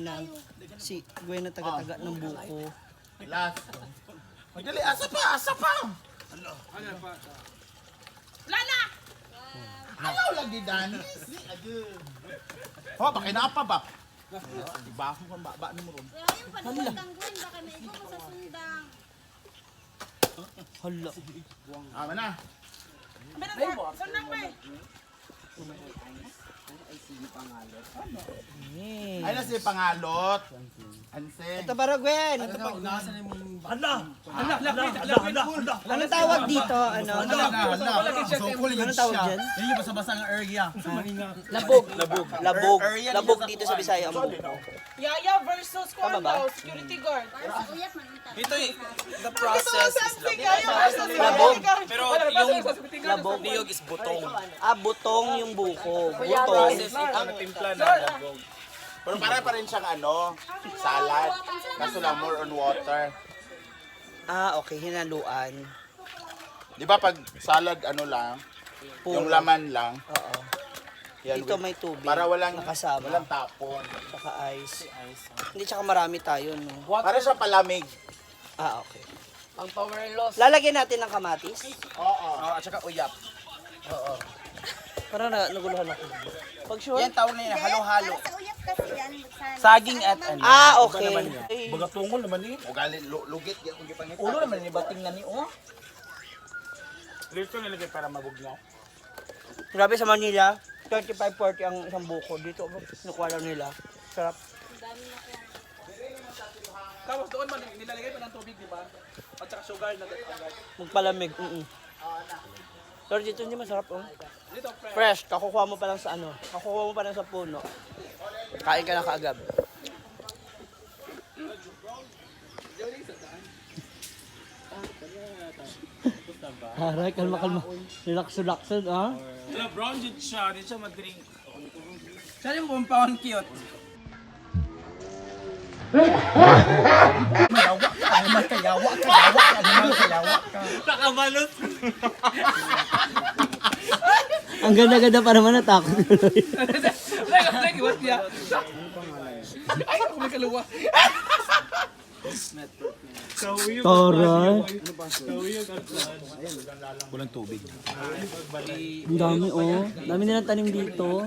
Gwen si Gwen na taga-taga ng buko. Last. Madali, asa pa. Lala! Ayaw lagi, Danis. Oh, bakit na pa ba? Diba ako kung ba ni mo ron? Yung panulat ang Gwen, baka may ikaw mo sa sundang. Hala. Ama na. Sundang ba eh? Ay na si Pangalot. Anseng. Ito para Gwen. Ano tawag dito? Ano? Ano tawag dyan? Yan yung basa-basa ng area. Labog dito sa Bisaya ang buko. Yaya versus Tama ba? Cornell, security guard. Ito the process is Yaya versus Labog. security guard. Pero Labog. niyog is butong. Butong yung buko. Butong. Process ito na timpla na labog. Pero para pa rin siyang salad. Kaso lang more on water. Okay. Hinaluan. Di ba pag salad lang, Puro. yung laman lang. Oo. Yan, Dito may tubig. para walang nakasama. tapon. Tsaka ice. Hindi, tsaka marami tayo, no? Para siya palamig. Okay. Ang power loss. Lalagyan natin ng kamatis. Oo. At saka uyap. Para naguluhan ako. Pag sure? Yan tawag na yun, halo-halo. Sa uyap kasi yan. Saging at ano. Okay. Baga tungol naman ni. Ugali, lugit. Yan kung gipangita. Ulo naman ni bating na ni oh. Dito nilagay para mabugnaw. Grabe sa Manila, 35-40 ang isang buko. Dito, nakuha lang nila. Sarap. Tapos doon man nilalagay pa ng tubig, di ba? At saka sugar na agad. Magpalamig. Pero dito hindi masarap, oh. Fresh, kakukuha mo pa lang sa kakukuha mo pa lang sa puno. Kain ka na kaagad. Haray, kalma. Relax, ah. Wala, brown jud siya. Di siya mag-drink. Saan yung compound cute? Nakabalot. Ang ganda-ganda pa naman, natakot ko lang. What niya? Ay, ako may kaluwa. Taray. Walang tubig. Ang dami, oh. Dami nilang tanim dito.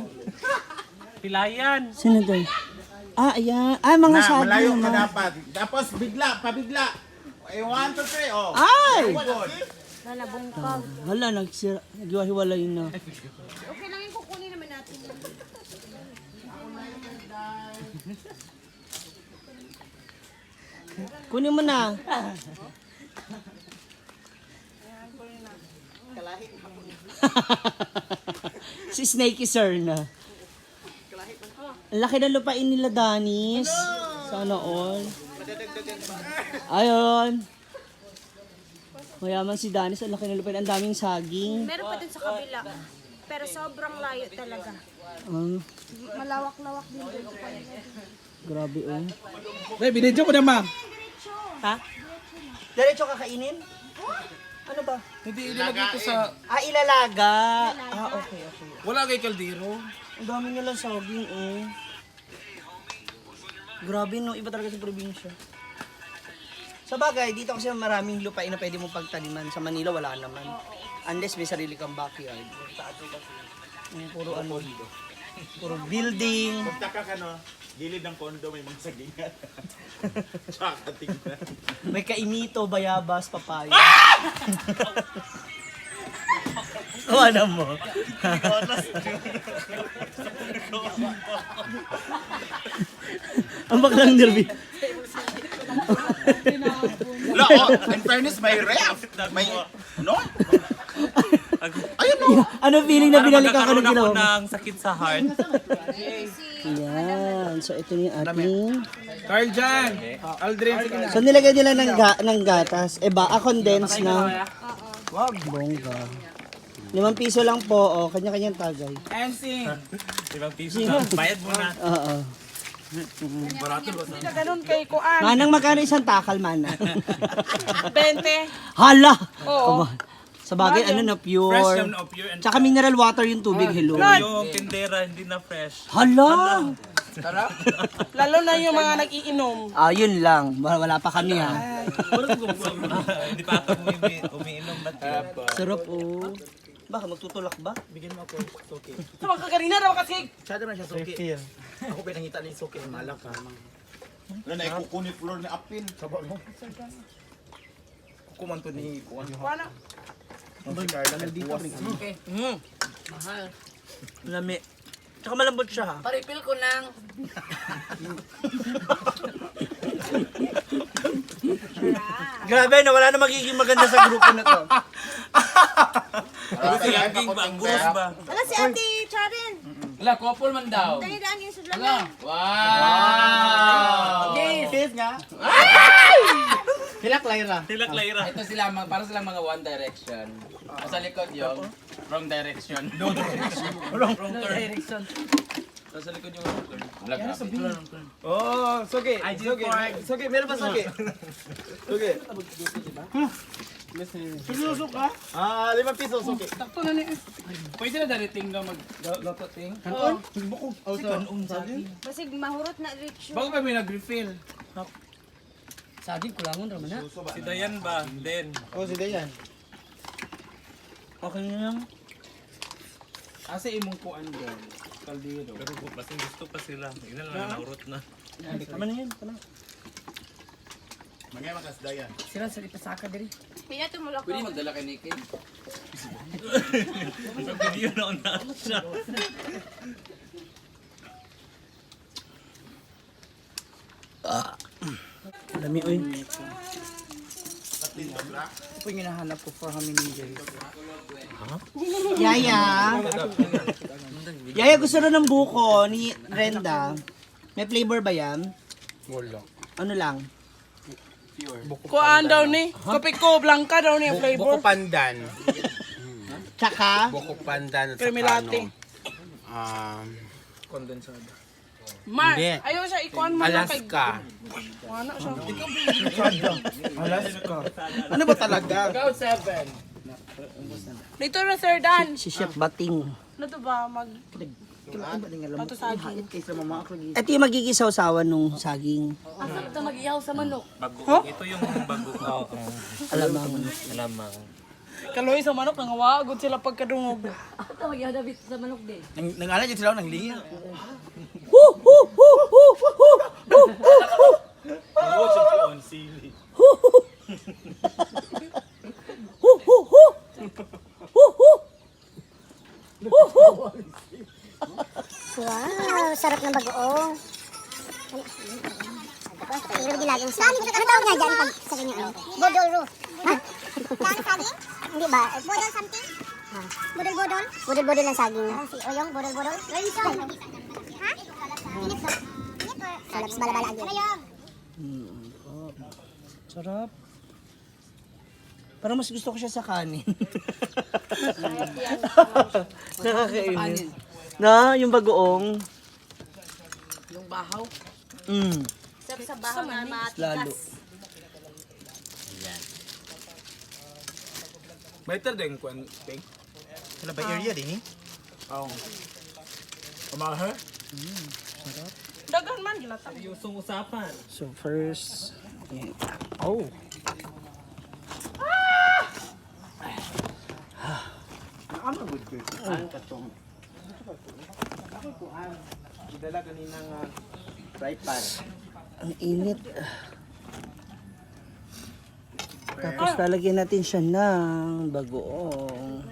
Pilayan. Sino doon? Ayan. Mga saging Malayo ka na. dapat. Tapos pabigla. 1, 2, 3, oh. Ay! Good. Hala, naghiwa-hiwalay na. Okay lang yung kukunin naman natin. Kunin mo na. Si Snakey Sir na. Ang laki ng lupain nila, Danis. Sana all. Ayun. Mayaman si Danis. Ang laki ng lupain. Ang daming saging. Meron pa dun sa kabila. Pero sobrang layo talaga. Malawak-lawak din dun. Grabe, oh. Hey, binidyo ko na, ma'am. Ha? Diretso kakainin? Ano ba? Hindi ilagay ito sa... Ilalaga. Okay. Wala kay kaldero. Ang dami nilang saging, oh. Grabe, no? Iba talaga sa probinsya. Sa bagay, dito kasi maraming lupain na pwede mong pagtaniman. Sa Manila, wala naman. Unless may sarili kang backyard. Puro puro building. Magtaka ka, no? Gilid ng kondo may mga sagingan. Tsaka tingnan. May kainito, bayabas, papaya. Ano mo? Ang baklang nervy. In fairness, may ref. May, no? Ayun, no? Ano feeling na binalikan ka ng ginawa mo? ng sakit sa heart. Yan. So, ito yung ating... Carl Jan! Aldrin, sige na. So, nilagay nila ng gatas. Condense na. Wag, bongga. 5 piso lang po, oh. Kanya-kanyang tagay. Ensing! 5 piso na. Bayad mo na. Oo. Hindi na ganun kay Kuan. Manang magkano isang takal, Manang? 20. Hala! Oo. Sa bagay, ano na, Fresh pure. naman o pure and Tsaka mineral water yung tubig, hello. yung tindera hindi na fresh. Hala! Lalo na yung mga nag-iinom. Yun lang. Wala pa kami ha. Hindi pa ako umiinom na Sarap oh. Baka magtutulak ba? Bigyan mo ako suki. Sa mga kagarina raw kasi. Masyado na siya suki. Ako pinangita ni suki, malak ka. Wala na ikukunit floor ni Apil. Saba mo. Kuman to ni kuwan yung Wala. Si Carla nagpuwas. Mahal. Lami. Tsaka malambot siya ha. Paripil ko ng... Grabe na wala na magiging maganda sa grupo na to. laging ba? Ang gurus ba? Wala si Ate Charin. Wala, couple man daw. Dahil-daan yung sudlan. Wow! Kiss nga. Hilak Lyra. Tilak Lyra. Ito sila, para silang mga One Direction. Sa likod yung wrong direction. Wrong turn. Sa likod yung wrong turn. Wala, grabe. Oh, suki. Suki. Suki, meron pa suki. Suki. Sulusok ka? 5 piso suki. Takto na ni... Pwede na daliting daw mag-loto ting. Basig mahurot na rich. Bago pa may nag-refill. Saging kulangon raman na. Si Dayan ba? Den. Oh, si Dayan. Okay na lang. Asa imong kuan doon? Kaldero. Pero basing gusto pa sila. Ina lang naurot na. Tama na yan. Tama. Mangya makasdayan. Sila sa ipasaka diri. Pina tumulak Pwede ko. magdala kay Nikki? Sa video na unahan siya. Lami oy. Ito yung hinahanap ko for how many years. Yaya. Yaya gusto rin ng buko ni Brenda. May flavor ba yan? Wala. Ano lang? Kuan daw ni. Kopi ko, blanca daw ni ang Buko flavor. pandan. Tsaka? Buko pandan at Creamy saka latte. Condensado. Mar, Hindi. ayaw siya ikuan man lang kay... Alaska. Ano siya? Ano ba talaga? Ikaw 7. Dito na Sir Dan. Si Chef Bating. Ano to ba? Mag... Pato saging. Ito yung magigisaw-sawan nung saging. Asap ta mag-iyaw sa manok. Bago. Ito yung bago. Alamang. Alamang. Kaloy sa manok, nangawagod sila pagkadungog. Asap ta mag-iyaw David sa manok din. Nang-ala dyan sila ng liya. Ang sa kuwan, sili. Wow, sarap ng bagoong. Pero gilaging saging. Ano tawag nga dyan pag sa ganyan? Bodol roof. Ha? Daan saging? Hindi ba? Bodol something? Bodol-bodol? Bodol-bodol ng saging. Si Oyong, bodol-bodol? Rayson. Ha? Init ba? Init ba? Salaps bala-bala agad. Oyong. Sarap. Parang mas gusto ko siya sa kanin. Nakakainis. Na, yung bagoong. Yung bahaw. Sarap sa bahaw na Lalo. matigas. Better din kuwan, Peng. Sila ba area din eh? Oo. Kumaha? Dagan man, gilata. Yung usapan. So first, oh. Dala kanina nga fry pan. Ang init. Tapos lalagyan natin siya ng bagoong.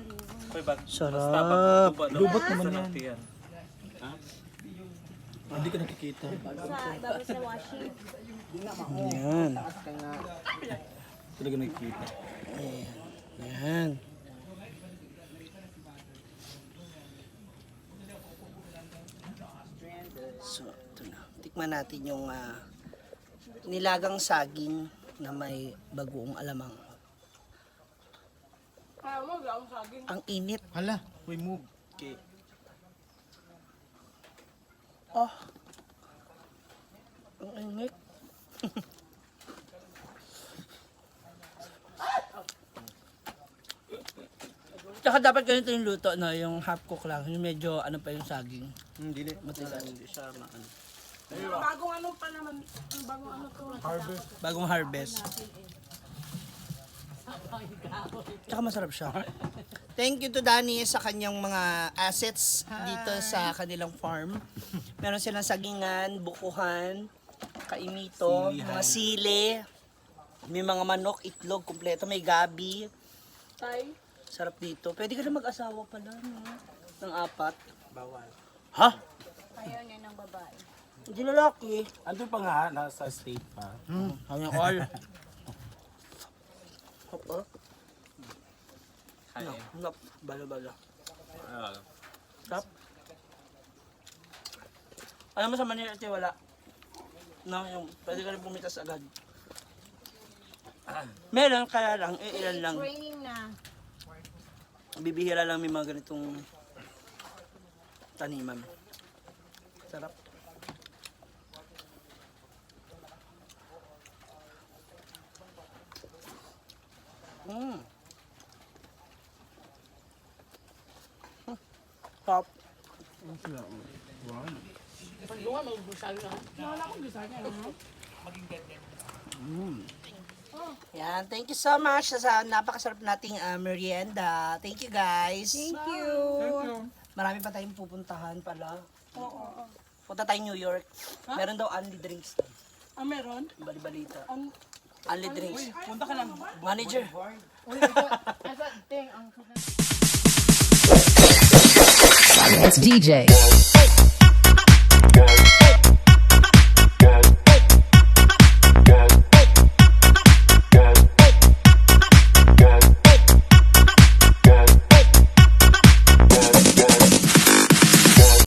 Sarap. Lubot naman yan. Hindi ka nakikita. Bago sa washing. Yan. Talaga nakikita. Yan. So, ito na. Tikman natin yung nilagang saging na may bagoong alamang. Ayaw mo, gawang saging. Ang init. Hala, we move. Okay. Oh. Ang init. Tsaka dapat ganito yung luto, no? Yung half cook lang. Yung medyo ano pa yung saging. Hindi siya maano. Bagong ano pa naman. Bagong ano to. Bagong harvest. Tsaka masarap siya. Thank you to Danny sa kanyang mga assets dito sa kanilang farm. Meron silang sagingan, bukuhan, kaimito, mga sili, may mga manok, itlog, kumpleto, may gabi. Tay. Sarap dito. Pwede ka na mag-asawa pala, no? Ng 4. Bawal. Ha? Ayaw niya ng babae. Hindi lalaki. Andun pa nga, nasa state pa. Hanggang all. Opo. Nap, bala-bala. Tap. Alam mo sa Manila, ate, wala. No, yung pwede ka rin pumitas agad. Meron, kaya lang, ilan lang. Raining na. Bibihira lang may mga ganitong taniman. Sarap. Top. Pagluwa, magbusal na. Wala akong busal niya. Yan, thank you so much sa napakasarap nating merienda. Thank you guys. Thank you. Marami pa tayong pupuntahan pala. Oo. Punta tayong New York. Meron daw only drinks. Ah, meron? Bali-balita. Ang... Only drinks. Punta ka lang. Manager. Asa, ting, ang... It's DJ.